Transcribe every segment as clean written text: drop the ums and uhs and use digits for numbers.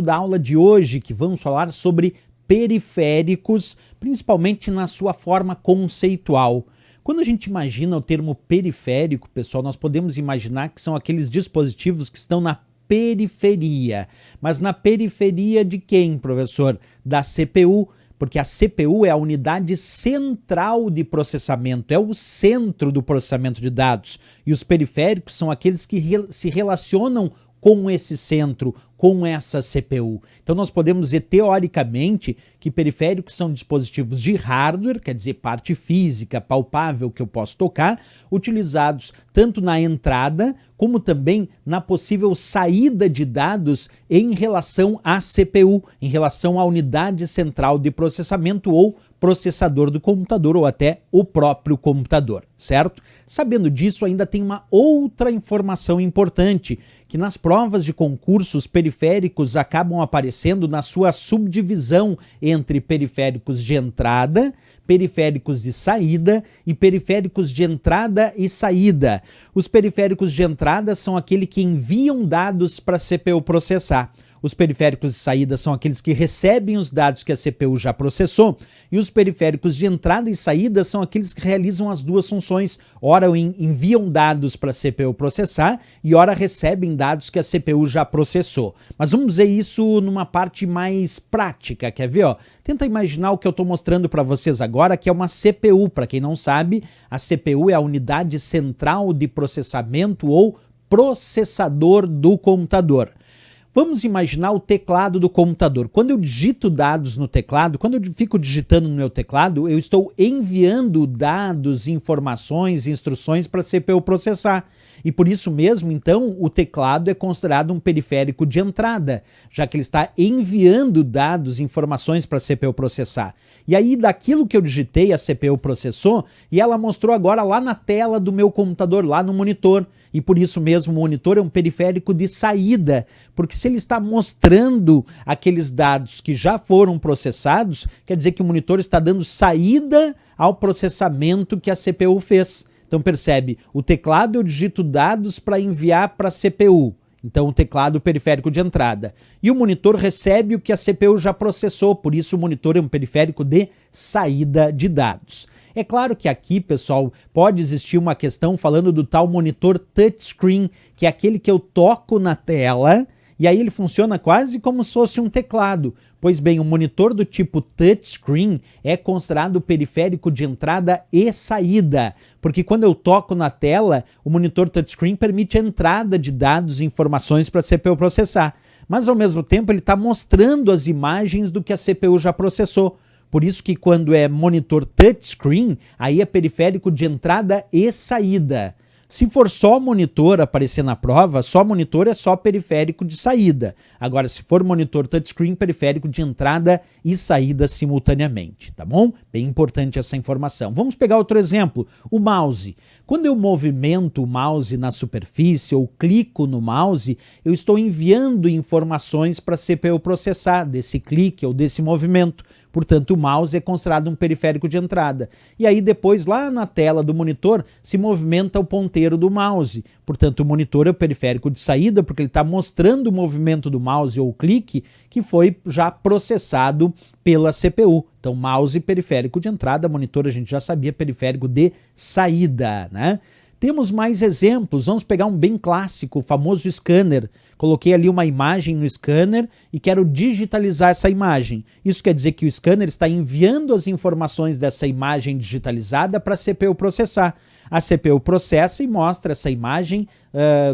da aula de hoje, que vamos falar sobre periféricos, principalmente na sua forma conceitual. Quando a gente imagina o termo periférico, pessoal, nós podemos imaginar que são aqueles dispositivos que estão na periferia. Mas na periferia de quem, professor? Da CPU, porque a CPU é a unidade central de processamento, é o centro do processamento de dados. E os periféricos são aqueles que se relacionam com esse centro, com essa CPU. Então nós podemos dizer teoricamente que periféricos são dispositivos de hardware, quer dizer, parte física, palpável que eu posso tocar, utilizados tanto na entrada como também na possível saída de dados em relação à CPU, em relação à unidade central de processamento ou processador do computador ou até o próprio computador, certo? Sabendo disso, ainda tem uma outra informação importante, que nas provas de concursos periféricos acabam aparecendo na sua subdivisão entre periféricos de entrada, periféricos de saída e periféricos de entrada e saída. Os periféricos de entrada são aqueles que enviam dados para a CPU processar. Os periféricos de saída são aqueles que recebem os dados que a CPU já processou, e os periféricos de entrada e saída são aqueles que realizam as duas funções. Ora enviam dados para a CPU processar e ora recebem dados que a CPU já processou. Mas vamos ver isso numa parte mais prática, quer ver? Tenta imaginar o que eu estou mostrando para vocês agora, que é uma CPU. Para quem não sabe, a CPU é a unidade central de processamento ou processador do computador. Vamos imaginar o teclado do computador. Quando eu digito dados no teclado, quando eu fico digitando no meu teclado, eu estou enviando dados, informações, instruções para a CPU processar. E por isso mesmo, então, o teclado é considerado um periférico de entrada, já que ele está enviando dados, informações para a CPU processar. E aí, daquilo que eu digitei, a CPU processou e ela mostrou agora lá na tela do meu computador, lá no monitor. E por isso mesmo o monitor é um periférico de saída, porque se ele está mostrando aqueles dados que já foram processados, quer dizer que o monitor está dando saída ao processamento que a CPU fez. Então percebe, o teclado eu digito dados para enviar para a CPU. Então o teclado periférico de entrada. E o monitor recebe o que a CPU já processou, por isso o monitor é um periférico de saída de dados. É claro que aqui, pessoal, pode existir uma questão falando do tal monitor touchscreen, que é aquele que eu toco na tela e aí ele funciona quase como se fosse um teclado. Pois bem, o monitor do tipo touchscreen é considerado periférico de entrada e saída, porque quando eu toco na tela, o monitor touchscreen permite a entrada de dados e informações para a CPU processar, mas ao mesmo tempo ele está mostrando as imagens do que a CPU já processou. Por isso que quando é monitor touchscreen, aí é periférico de entrada e saída. Se for só monitor aparecer na prova, só monitor é só periférico de saída. Agora, se for monitor touchscreen, periférico de entrada e saída simultaneamente, tá bom? Bem importante essa informação. Vamos pegar outro exemplo, o mouse. Quando eu movimento o mouse na superfície ou clico no mouse, eu estou enviando informações para a CPU processar desse clique ou desse movimento. Portanto, o mouse é considerado um periférico de entrada. E aí depois, lá na tela do monitor, se movimenta o ponteiro do mouse. Portanto, o monitor é o periférico de saída, porque ele está mostrando o movimento do mouse ou o clique que foi já processado pela CPU. Então, mouse periférico de entrada, monitor a gente já sabia, periférico de saída, né? Temos mais exemplos, vamos pegar um bem clássico, o famoso scanner. Coloquei ali uma imagem no scanner e quero digitalizar essa imagem. Isso quer dizer que o scanner está enviando as informações dessa imagem digitalizada para a CPU processar. A CPU processa e mostra essa imagem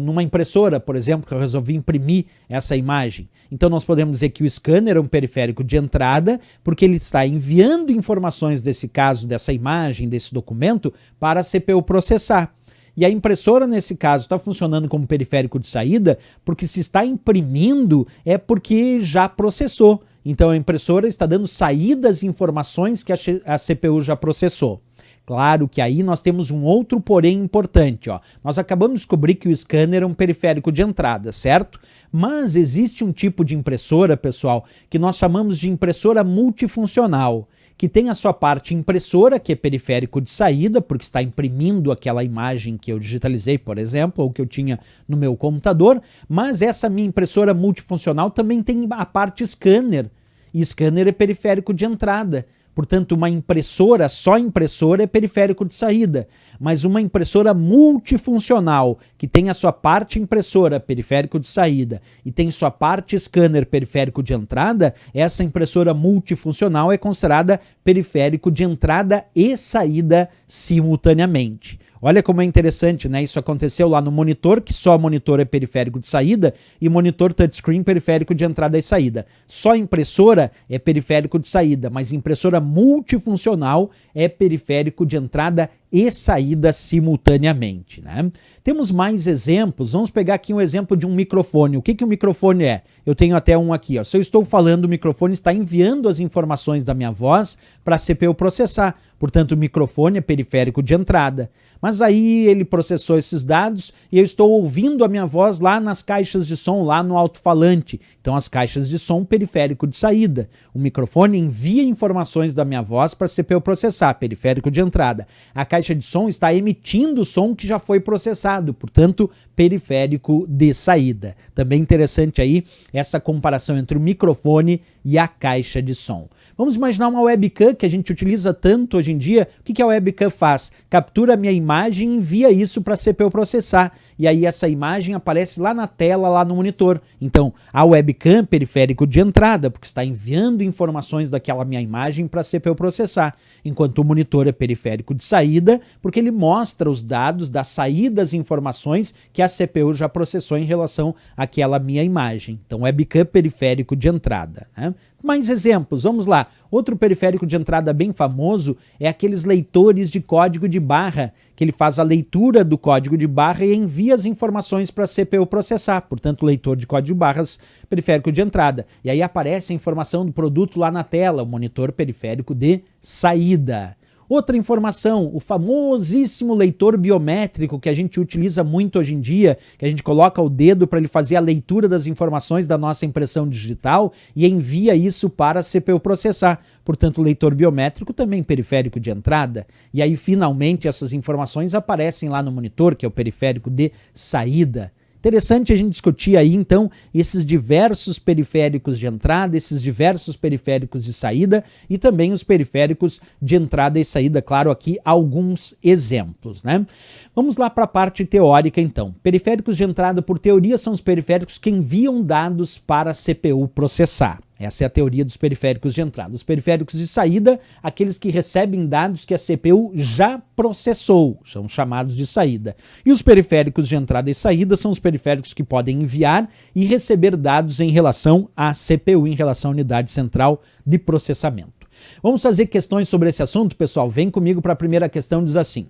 numa impressora, por exemplo, que eu resolvi imprimir essa imagem. Então nós podemos dizer que o scanner é um periférico de entrada, porque ele está enviando informações desse caso, dessa imagem, desse documento, para a CPU processar. E a impressora, nesse caso, está funcionando como periférico de saída, porque se está imprimindo é porque já processou. Então a impressora está dando saída às informações que a CPU já processou. Claro que aí nós temos um outro porém importante. Nós acabamos de descobrir que o scanner é um periférico de entrada, certo? Mas existe um tipo de impressora, pessoal, que nós chamamos de impressora multifuncional. que tem a sua parte impressora, que é periférico de saída, porque está imprimindo aquela imagem que eu digitalizei, por exemplo, ou que eu tinha no meu computador, mas essa minha impressora multifuncional também tem a parte scanner, e scanner é periférico de entrada. Portanto, uma impressora, só impressora, é periférico de saída. Mas uma impressora multifuncional, que tem a sua parte impressora, periférico de saída, e tem sua parte scanner, periférico de entrada, essa impressora multifuncional é considerada periférico de entrada e saída simultaneamente. Olha como é interessante, né? Isso aconteceu lá no monitor, que só monitor é periférico de saída, e monitor touchscreen periférico de entrada e saída. Só impressora é periférico de saída, mas impressora multifuncional é periférico de entrada e saída simultaneamente, né? Temos mais exemplos. Vamos pegar aqui um exemplo de um microfone. O que o microfone é? Eu tenho até um aqui, ó. Se eu estou falando, o microfone está enviando as informações da minha voz para a CPU processar. Portanto, o microfone é periférico de entrada. Mas aí ele processou esses dados e eu estou ouvindo a minha voz lá nas caixas de som, lá no alto-falante. Então, as caixas de som, periférico de saída. O microfone envia informações da minha voz para a CPU processar, periférico de entrada. A caixa de som está emitindo o som que já foi processado, portanto, periférico de saída. Também interessante aí essa comparação entre o microfone e a caixa de som. Vamos imaginar uma webcam que a gente utiliza tanto hoje em dia. O que a webcam faz? Captura a minha imagem e envia isso para a CPU processar. E aí essa imagem aparece lá na tela, lá no monitor. Então, a webcam é periférico de entrada, porque está enviando informações daquela minha imagem para a CPU processar. Enquanto o monitor é periférico de saída, porque ele mostra os dados das saídas e informações que a CPU já processou em relação àquela minha imagem. Então, webcam é periférico de entrada, né? Mais exemplos, vamos lá. Outro periférico de entrada bem famoso é aqueles leitores de código de barra, que ele faz a leitura do código de barra e envia as informações para a CPU processar. Portanto, leitor de código de barras, periférico de entrada. E aí aparece a informação do produto lá na tela, o monitor periférico de saída. Outra informação, o famosíssimo leitor biométrico que a gente utiliza muito hoje em dia, que a gente coloca o dedo para ele fazer a leitura das informações da nossa impressão digital e envia isso para a CPU processar. Portanto, o leitor biométrico também periférico de entrada. E aí, finalmente, essas informações aparecem lá no monitor, que é o periférico de saída. Interessante a gente discutir aí, então, esses diversos periféricos de entrada, esses diversos periféricos de saída e também os periféricos de entrada e saída, claro, aqui alguns exemplos, né? Vamos lá para a parte teórica, então. Periféricos de entrada, por teoria, são os periféricos que enviam dados para a CPU processar. Essa é a teoria dos periféricos de entrada. Os periféricos de saída, aqueles que recebem dados que a CPU já processou, são chamados de saída. E os periféricos de entrada e saída são os periféricos que podem enviar e receber dados em relação à CPU, em relação à unidade central de processamento. Vamos fazer questões sobre esse assunto, pessoal? Vem comigo para a primeira questão, diz assim.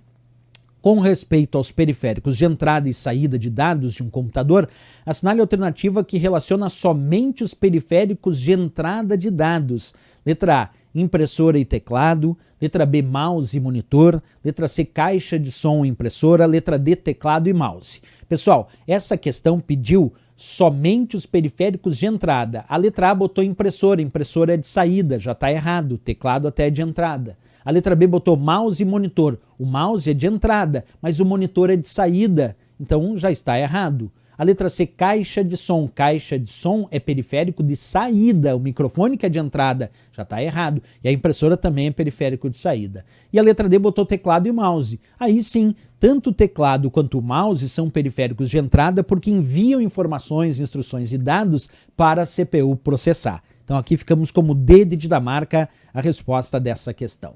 Com respeito aos periféricos de entrada e saída de dados de um computador, assinale a alternativa que relaciona somente os periféricos de entrada de dados. Letra A, impressora e teclado. Letra B, mouse e monitor. Letra C, caixa de som e impressora. Letra D, teclado e mouse. Pessoal, essa questão pediu somente os periféricos de entrada. A letra A botou impressora, impressora é de saída, já está errado. Teclado até é de entrada. A letra B botou mouse e monitor. O mouse é de entrada, mas o monitor é de saída, então já está errado. A letra C, caixa de som. Caixa de som é periférico de saída. O microfone que é de entrada já está errado. E a impressora também é periférico de saída. E a letra D botou teclado e mouse. Aí sim, tanto o teclado quanto o mouse são periféricos de entrada porque enviam informações, instruções e dados para a CPU processar. Então aqui ficamos como D de Dinamarca a resposta dessa questão.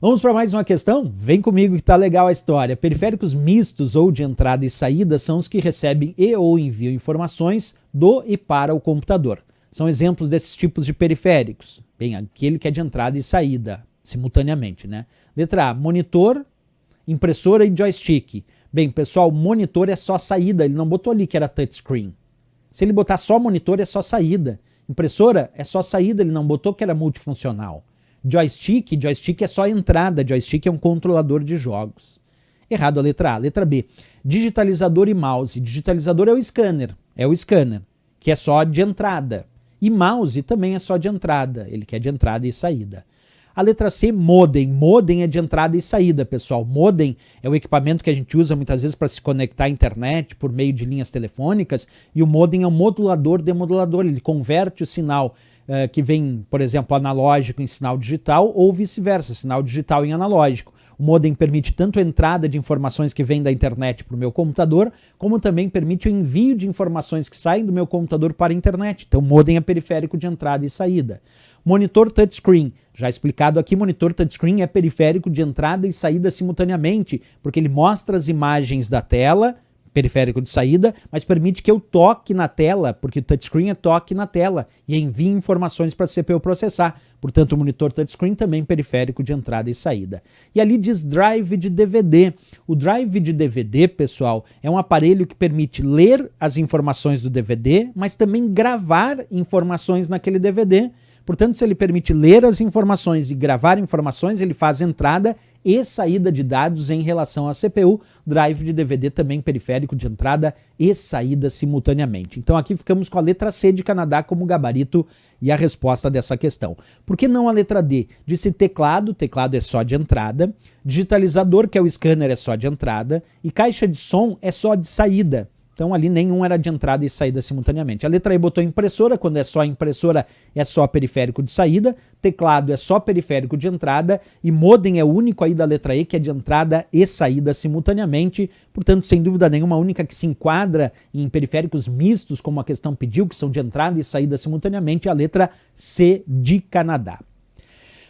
Vamos para mais uma questão? Vem comigo que tá legal a história. Periféricos mistos ou de entrada e saída são os que recebem e ou enviam informações do e para o computador. São exemplos desses tipos de periféricos. Bem, aquele que é de entrada e saída, simultaneamente, né? Letra A, monitor, impressora e joystick. Bem, pessoal, monitor é só saída, ele não botou ali que era touchscreen. Se ele botar só monitor é só saída. Impressora é só saída, ele não botou que era multifuncional. Joystick é só entrada, joystick é um controlador de jogos. Errado a letra A. Letra B, digitalizador e mouse. Digitalizador é o scanner, que é só de entrada. E mouse também é só de entrada, ele que é de entrada e saída. A letra C, modem. Modem é de entrada e saída, pessoal. Modem é o equipamento que a gente usa muitas vezes para se conectar à internet por meio de linhas telefônicas, e o modem é um modulador-demodulador. Ele converte o sinal que vem, por exemplo, analógico em sinal digital ou vice-versa, sinal digital em analógico. O modem permite tanto a entrada de informações que vêm da internet para o meu computador, como também permite o envio de informações que saem do meu computador para a internet. Então, o modem é periférico de entrada e saída. Monitor touchscreen. Já explicado aqui, monitor touchscreen é periférico de entrada e saída simultaneamente, porque ele mostra as imagens da tela, periférico de saída, mas permite que eu toque na tela, porque o touchscreen é toque na tela, e envie informações para a CPU processar. Portanto, o monitor touchscreen também periférico de entrada e saída. E ali diz drive de DVD. O drive de DVD, pessoal, é um aparelho que permite ler as informações do DVD, mas também gravar informações naquele DVD. Portanto, se ele permite ler as informações e gravar informações, ele faz entrada e saída de dados em relação à CPU. Drive de DVD também periférico de entrada e saída simultaneamente. Então aqui ficamos com a letra C de Canadá como gabarito e a resposta dessa questão. Por que não a letra D? Disse teclado, teclado é só de entrada, digitalizador, que é o scanner, é só de entrada, e caixa de som é só de saída. Então ali nenhum era de entrada e saída simultaneamente. A letra E botou impressora, quando é só impressora é só periférico de saída, teclado é só periférico de entrada e modem é o único aí da letra E que é de entrada e saída simultaneamente. Portanto, sem dúvida nenhuma, a única que se enquadra em periféricos mistos, como a questão pediu, que são de entrada e saída simultaneamente, é a letra C de Canadá.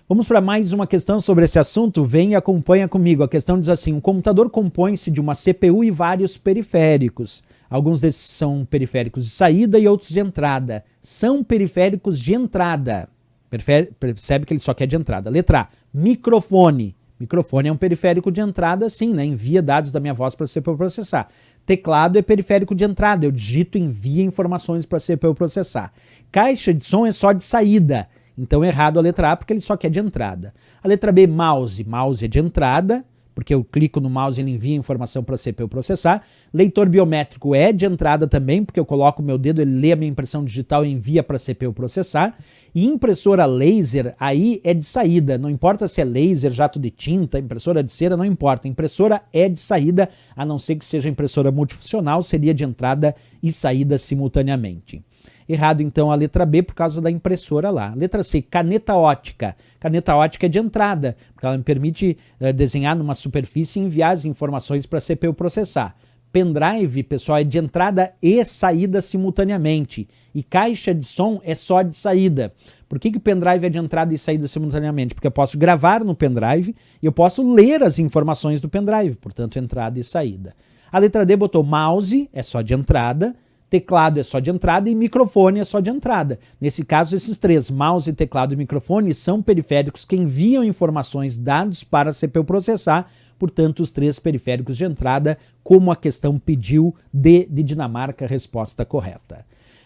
Vamos para mais uma questão sobre esse assunto? Vem e acompanha comigo. A questão diz assim: um computador compõe-se de uma CPU e vários periféricos. Alguns desses são periféricos de saída e outros de entrada. São periféricos de entrada. Percebe que ele só quer de entrada. Letra A, microfone. Microfone é um periférico de entrada, sim, né? Envia dados da minha voz para a CPU processar. Teclado é periférico de entrada. Eu digito e envia informações para a CPU processar. Caixa de som é só de saída. Então, errado a letra A, porque ele só quer de entrada. A letra B, mouse. Mouse é de entrada, porque eu clico no mouse e ele envia informação para a CPU processar. Leitor biométrico é de entrada também, porque eu coloco o meu dedo, ele lê a minha impressão digital e envia para a CPU processar. E impressora laser, aí é de saída. Não importa se é laser, jato de tinta, impressora de cera, não importa. Impressora é de saída, a não ser que seja impressora multifuncional, seria de entrada e saída simultaneamente. Errado, então, a letra B por causa da impressora lá. Letra C, caneta ótica. Caneta ótica é de entrada, porque ela me permite desenhar numa superfície e enviar as informações para a CPU processar. Pendrive, pessoal, é de entrada e saída simultaneamente. E caixa de som é só de saída. Por que o pendrive é de entrada e saída simultaneamente? Porque eu posso gravar no pendrive e eu posso ler as informações do pendrive, portanto, entrada e saída. A letra D botou mouse, é só de entrada. Teclado é só de entrada e microfone é só de entrada. Nesse caso, esses três, mouse, teclado e microfone, são periféricos que enviam informações, dados para a CPU processar, portanto, os três periféricos de entrada, como a questão pediu, D de Dinamarca, resposta correta.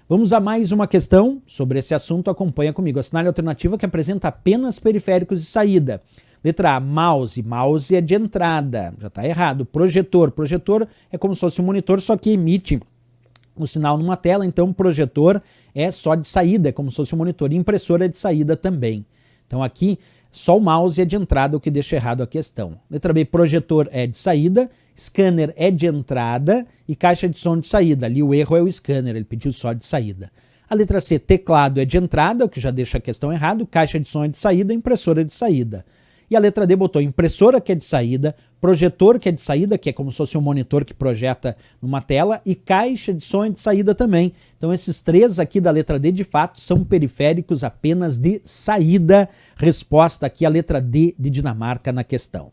Vamos a mais uma questão sobre esse assunto, acompanha comigo. Assinale a alternativa que apresenta apenas periféricos de saída. Letra A, mouse. Mouse é de entrada, já está errado. Projetor. Projetor é como se fosse um monitor, só que emite o sinal numa tela, então projetor é só de saída, é como se fosse um monitor. E impressora é de saída também. Então aqui, só o mouse é de entrada, o que deixa errado a questão. Letra B, projetor é de saída, scanner é de entrada e caixa de som de saída. Ali o erro é o scanner, ele pediu só de saída. A letra C, teclado é de entrada, o que já deixa a questão errado, caixa de som é de saída, impressora é de saída. E a letra D botou impressora, que é de saída, projetor, que é de saída, que é como se fosse um monitor que projeta numa tela, e caixa de som é de saída também. Então esses três aqui da letra D, de fato, são periféricos apenas de saída. Resposta aqui a letra D de Dinamarca na questão.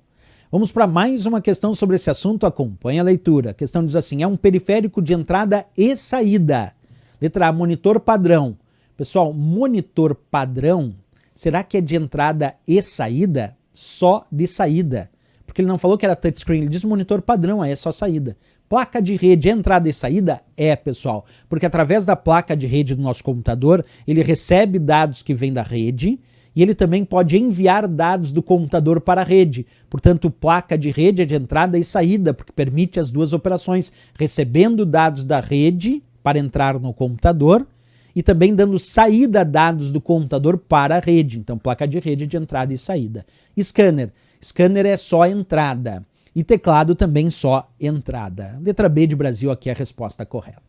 Vamos para mais uma questão sobre esse assunto, acompanha a leitura. A questão diz assim, é um periférico de entrada e saída. Letra A, monitor padrão. Pessoal, monitor padrão, será que é de entrada e saída? Só de saída. Porque ele não falou que era touchscreen, ele diz monitor padrão, aí é só saída. Placa de rede, entrada e saída? É, pessoal, porque através da placa de rede do nosso computador, ele recebe dados que vêm da rede e ele também pode enviar dados do computador para a rede. Portanto, placa de rede é de entrada e saída, porque permite as duas operações, recebendo dados da rede para entrar no computador e também dando saída a dados do computador para a rede. Então, placa de rede de entrada e saída. Scanner. Scanner é só entrada. E teclado também só entrada. Letra B de Brasil aqui é a resposta correta.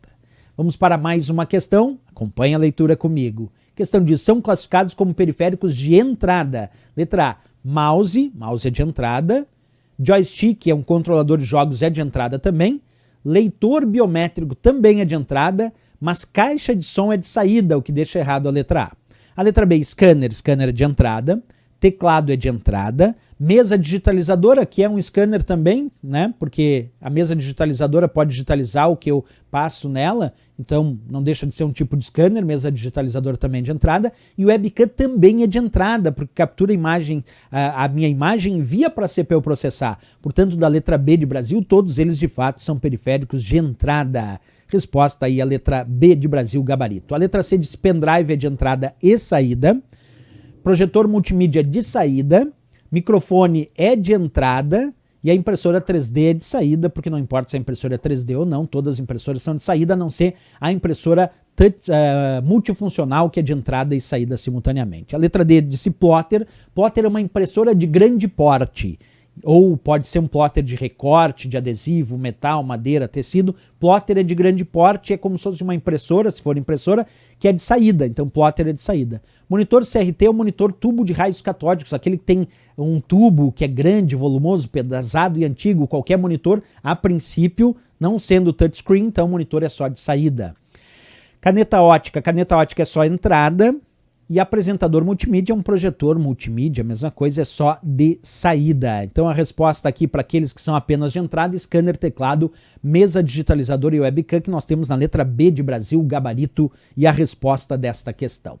Vamos para mais uma questão. Acompanhe a leitura comigo. Questão diz, são classificados como periféricos de entrada. Letra A, mouse é de entrada. Joystick é um controlador de jogos, é de entrada também. Leitor biométrico também é de entrada, mas caixa de som é de saída, o que deixa errado a letra A. A letra B, scanner é de entrada. Teclado é de entrada. Mesa digitalizadora, que é um scanner também, né? Porque a mesa digitalizadora pode digitalizar o que eu passo nela, então não deixa de ser um tipo de scanner. Mesa digitalizadora também é de entrada. E o webcam também é de entrada, porque captura a imagem, a minha imagem envia para a CPU processar. Portanto, da letra B de Brasil, todos eles de fato são periféricos de entrada. Resposta aí a letra B de Brasil, gabarito. A letra C de pendrive é de entrada e saída. Projetor multimídia de saída, microfone é de entrada e a impressora 3D é de saída, porque não importa se a impressora é 3D ou não, todas as impressoras são de saída, a não ser a impressora multifuncional, que é de entrada e saída simultaneamente. A letra D disse plotter. Plotter é uma impressora de grande porte, ou pode ser um plotter de recorte, de adesivo, metal, madeira, tecido. Plotter é de grande porte, é como se fosse uma impressora, se for impressora, que é de saída. Então, plotter é de saída. Monitor CRT é um monitor tubo de raios catódicos, aquele que tem um tubo que é grande, volumoso, pesado e antigo. Qualquer monitor, a princípio, não sendo touchscreen, então o monitor é só de saída. Caneta ótica é só entrada. E apresentador multimídia é um projetor multimídia, a mesma coisa, é só de saída. Então a resposta aqui para aqueles que são apenas de entrada, scanner, teclado, mesa digitalizadora e webcam, que nós temos na letra B de Brasil, gabarito, e a resposta desta questão.